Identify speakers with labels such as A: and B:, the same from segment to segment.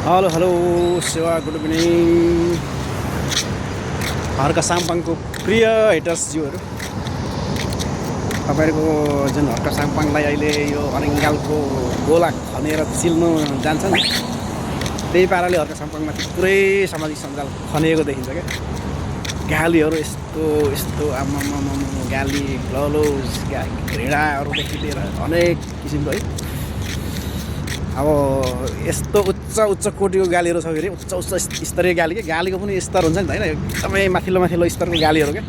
A: Hello hello सेवा good evening Harka साम्पाङको प्रिय हिटर्सज्यूहरू तपाईँहरूको जुन हर्का साम्पाङलाई अहिले यो अरिङ्गालको गोला खनेर चिल्नु जान्छ नि त्यही पाराले हर्का साम्पाङमाथि पुरै सामाजिक सञ्जाल खनिएको देखिन्छ क्या गालीहरू यस्तो यस्तो आमामामा गाली गलौज घृणाहरूदेखि लिएर अनेक किसिमको है अब यस्तो उच्च कोटिको गालीहरू छ फेरि उच्च स्तरीय गाली के गालीको पनि स्तर हुन्छ नि त होइन एकदमै माथिल्लो स्तरको गालीहरू क्या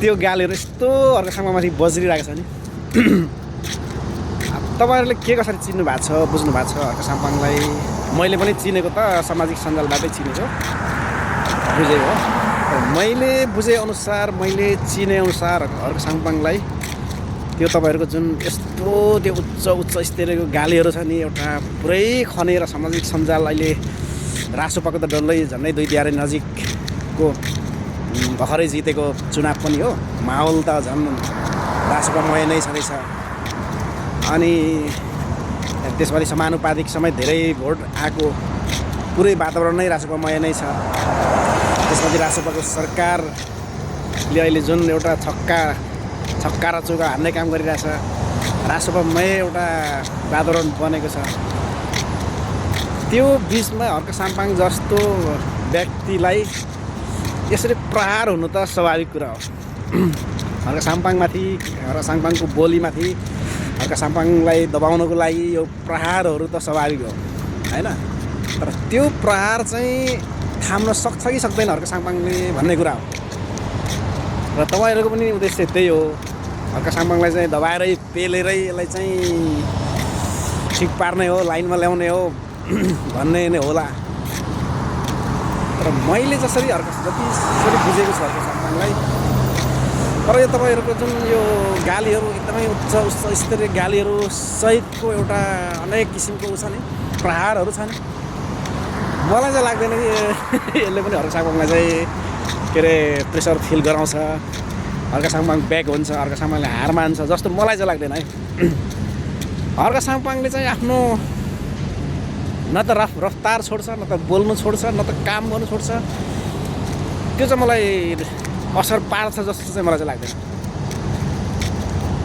A: त्यो गालीहरू यस्तो अर्को सामामाथि बज्रिरहेको छ नि तपाईँहरूले के कसरी चिन्नु भएको छ बुझ्नु भएको छ अर्को साम्पाङलाई मैले पनि चिनेको त सामाजिक सञ्जालबाटै चिनेको बुझेको हो मैले बुझेअनुसार मैले चिनेअनुसार अर्को साम्पाङलाई त्यो तपाईँहरूको जुन यस्तो त्यो उच्च स्तरीयको गालीहरू छ नि एउटा पुरै खनेर सामाजिक सञ्जाल अहिले रासोपाको त डल्लै झन्डै दुई तिहार नजिकको भर्खरै जितेको चुनाव पनि हो माहौल त झन् रासोपामय नै छँदैछ अनि त्यसपछि समानुपातिक समेत धेरै भोट आएको पुरै वातावरण नै रासोपामय नै छ त्यसपछि रासोपाको सरकारले अहिले जुन एउटा छक्का र चौका हान्ने काम गरिरहेछ रासोपामय एउटा वातावरण बनेको छ त्यो बिचमा हर्का साम्पाङ जस्तो व्यक्तिलाई यसरी प्रहार हुनु त स्वाभाविक कुरा हो हर्का साम्पाङमाथि हर्का साम्पाङको बोलीमाथि हर्का साम्पाङलाई दबाउनको लागि यो प्रहारहरू त स्वाभाविक हो होइन तर त्यो प्रहार चाहिँ थाम्न सक्छ कि सक्दैन हर्का साम्पाङले भन्ने कुरा हो र तपाईँहरूको पनि उद्देश्य त्यही हो हर्का साम्पाङलाई चाहिँ दबाएरै पेलेरै यसलाई चाहिँ ठिक पार्ने हो लाइनमा ल्याउने हो भन्ने नै होला तर मैले जसरी जतिसरी बुझेको छ हर्का साम्पाङलाई तर यो तपाईँहरूको जुन यो गालीहरू एकदमै उच्च स्तरीय गालीहरू सहितको एउटा अनेक किसिमको छ नि प्रहारहरू छ नि मलाई चाहिँ लाग्दैन कि यसले पनि हर्का साम्पाङलाई चाहिँ के अरे प्रेसर फिल गराउँछ हर्का साम्पाङ ब्याक हुन्छ हर्का साम्पाङले हार मान्छ जस्तो मलाई चाहिँ लाग्दैन है हर्का साम्पाङले चाहिँ आफ्नो न त रफ्तार छोड्छ न त बोल्नु छोड्छ न त काम गर्नु छोड्छ त्यो चाहिँ मलाई असर पार्छ जस्तो चाहिँ मलाई चाहिँ लाग्दैन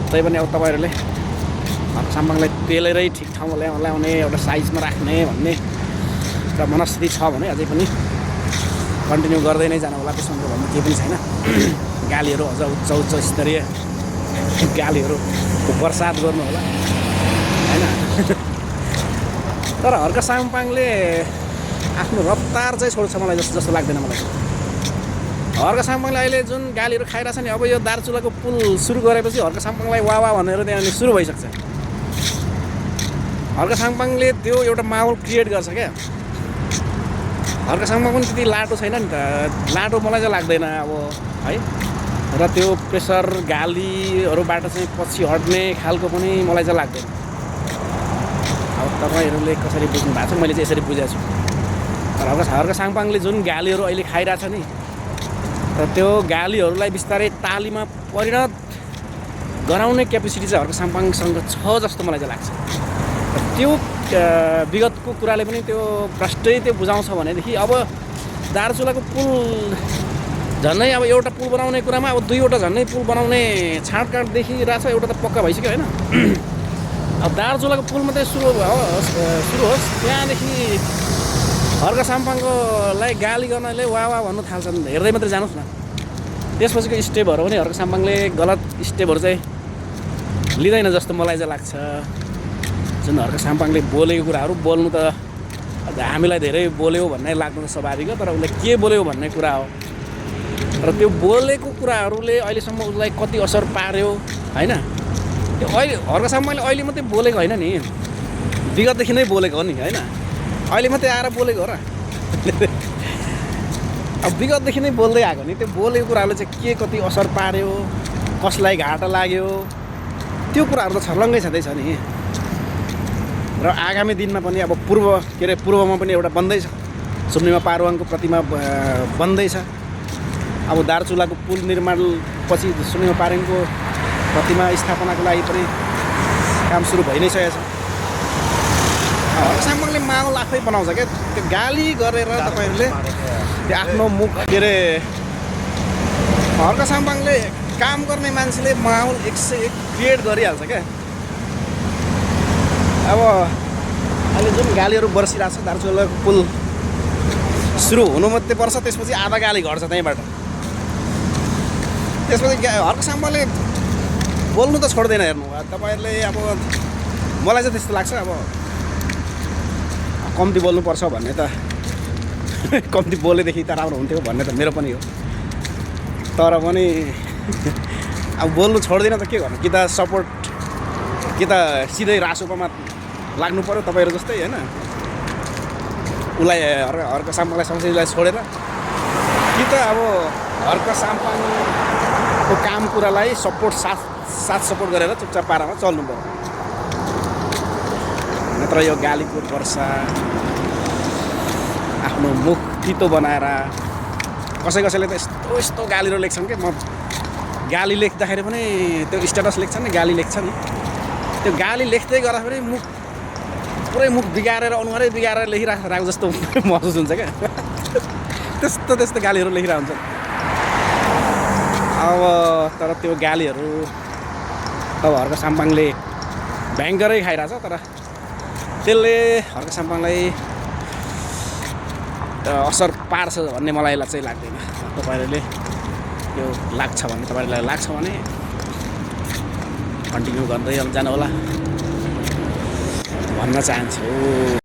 A: तै पनि अब तपाईँहरूले हर्का साम्पाङलाई पेलेरै ठिक ठाउँमा ल्याउने एउटा साइजमा राख्ने भन्ने र मनस्थिति छ भने अझै पनि कन्टिन्यू गर्दै नै जानु होला त्यसमा भन्नु केही पनि छैन गालीहरू अझ उच्च स्तरीय गालीहरूको बर्सात गर्नु होला होइन तर हर्का साम्पाङले आफ्नो रफ्तार चाहिँ छोड्छ मलाई जस्तो लाग्दैन मलाई हर्का साम्पाङले अहिले जुन गालीहरू खाइरहेछ नि अब यो दार्चुलाको पुल सुरु गरेपछि हर्का साम्पाङलाई वा भनेर त्यहाँनिर सुरु भइसक्छ हर्का साम्पाङले त्यो एउटा माहौल क्रिएट गर्छ क्या हर्का साम्पाङ पनि त्यति लाटो छैन नि त लाटो मलाई चाहिँ लाग्दैन अब है र त्यो प्रेसर गालीहरूबाट चाहिँ पछि हट्ने खालको पनि मलाई चाहिँ लाग्दैन अब तपाईँहरूले कसरी बुझ्नु भएको छ मैले चाहिँ यसरी बुझेको छु तर हर्का साम्पाङले जुन गालीहरू अहिले खाइरहेछ नि र त्यो गालीहरूलाई बिस्तारै तालीमा परिणत गराउने क्यापेसिटी चाहिँ हर्का साम्पाङसँग छ जस्तो मलाई चाहिँ लाग्छ त्यो विगतको कुराले पनि त्यो प्रष्टै त्यो बुझाउँछ भनेदेखि अब दार्चुलाको पुल झन्डै अब एउटा पुल बनाउने कुरामा अब दुईवटा झन्डै पुल बनाउने छाँटकाँट देखिरहेछ एउटा त पक्का भइसक्यो होइन अब दार्चुलाको पुल मात्रै सुरु होस् त्यहाँदेखि हर्का साम्पाङकोलाई गाली गर्नाले वा भन्नु थाल्छ हेर्दै मात्रै जानुहोस् न त्यसपछिको स्टेपहरू पनि हर्का साम्पाङले गलत स्टेपहरू चाहिँ लिँदैन जस्तो मलाई चाहिँ लाग्छ जुन हर्का साम्पाङले बोलेको कुराहरू बोल्नु त हामीलाई धेरै बोल्यो भन्ने लाग्नु त स्वाभाविक हो तर उसले के बोल्यो भन्ने कुरा हो र त्यो बोलेको कुराहरूले अहिलेसम्म उसलाई कति असर पार्यो होइन त्यो अहिले हर्का साम्पाङले अहिले मात्रै बोलेको होइन नि विगतदेखि नै बोलेको हो नि होइन अहिले मात्रै आएर बोलेको हो र अब विगतदेखि नै बोल्दै आएको नि त्यो बोलेको कुराहरूले चाहिँ के कति असर पार्यो कसलाई घाटा लाग्यो त्यो कुराहरू त छर्लङ्गै छँदैछ नि र आगामी दिनमा पनि अब पूर्वमा पनि एउटा बन्दैछ सुम्निमा पारुवाङको प्रतिमा बन्दैछ अब दार्चुलाको पुल निर्माण पछि सुम्निमा पारुवाङको प्रतिमा स्थापनाको लागि पनि काम सुरु भइ नै सकेको छ हर्क साम्पाङले माहौल आफै बनाउँछ क्या त्यो गाली गरेर तपाईँहरूले त्यो आफ्नो मुख के अरे हर्क साम्पाङले काम गर्ने मान्छेले माहौल 101 क्रिएट गरिहाल्छ क्या अब अहिले जुन गालीहरू बर्सिरहेको छ दार्चुलाको पुल सुरु हुनु मात्रै पर्छ त्यसपछि आधा गाली घट्छ त्यहीँबाट त्यसपछि हर्क साम्पाङले बोल्नु त छोड्दैन हेर्नु तपाईँहरूले अब मलाई चाहिँ त्यस्तो लाग्छ अब कम्ती बोल्नुपर्छ भन्ने त कम्ती बोलेदेखि त राम्रो हुन्थ्यो भन्ने त मेरो पनि हो तर पनि अब बोल्नु छोड्दैन त के गर्नु कि त सपोर्ट कि त सिधै रासोपामा लाग्नु पऱ्यो तपाईँहरू जस्तै होइन उसलाई हर्क साम्पाङलाई संसदीयलाई छोडेर कि त अब हर्क साम्पाङको काम कुरालाई साथ सपोर्ट गरेर चुपचाप पारामा चल्नु पऱ्यो नत्र यो गालीको वर्षा आफ्नो मुख तितो बनाएर कसैले त यस्तो गालीहरू लेख्छन् कि म गाली लेख्दाखेरि पनि त्यो स्ट्याटस लेख्छन् नि गाली लेख्छ नि त्यो गाली लेख्दै गर्दाखेरि पुरै मुख बिगारेर अनुहारै बिगारेर लेखिरहेको जस्तो महसुस हुन्छ क्या त्यस्तो गालीहरू लेखिरहेको हुन्छ अब तर त्यो गालीहरू अब हर्क साम्पाङले भयङ्करै खाइरहेछ तर त्यसले हर्क साम्पाङलाई असर पार्छ भन्ने मलाई चाहिँ लाग्दैन तपाईँहरूले यो लाग्छ भन्ने तपाईँहरूलाई लाग्छ भने कन्टिन्यू गर्दै जानु होला भन्न चाहन्छु।